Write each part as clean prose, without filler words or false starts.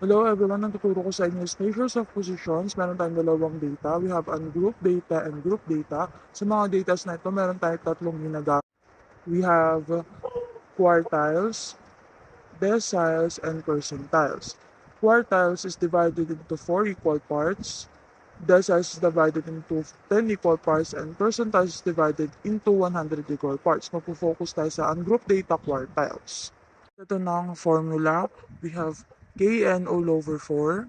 Hello everyone, ang tuturo ko sa inyo is measures of positions. Meron tayong dalawang data. We have ungroup data and group data. Sa mga data na ito, meron tayong tatlong ginagamit. We have quartiles, deciles, and percentiles. Quartiles is divided into 4 equal parts. Deciles is divided into 10 equal parts. And percentiles is divided into 100 equal parts. Magpo-focus tayo sa ungroup data quartiles. Ito na ang formula. We have kn all over 4.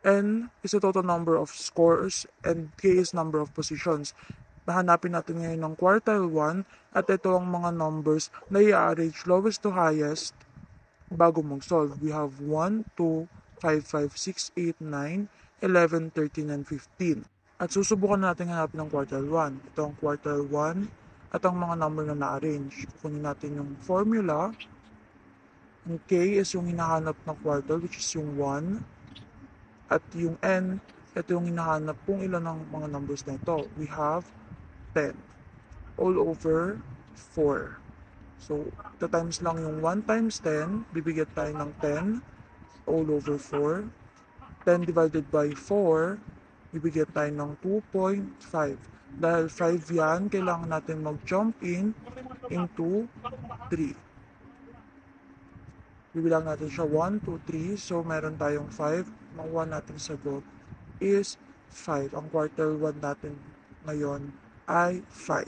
N is the total number of scores and K is number of positions. Hahanapin natin ngayon ng quartile 1 at ito ang mga numbers na i-arrange lowest to highest bago mag-solve. We have 1, 2, 5, 5, 6, 8, 9, 11, 13, and 15. At susubukan natin hanapin ng quartile 1. Ito ang quartile 1 at ang mga number na na-arrange. Kunin natin yung formula. Ang K is yung hinahanap na quartile which is yung 1. At yung N, ito yung hinahanap kung ilan ng mga numbers na ito. We have 10 all over 4. So, times lang yung 1 times 10, bibigyan tayo ng 10 all over 4. 10 divided by 4, bibigyan tayo ng 2.5. Dahil 5 yan, kailangan natin mag-jump in into 3. Bibilang natin siya 1, 2, 3. So, meron tayong 5. Makuha natin sagot is 5. Ang quartile 1 natin ngayon ay 5.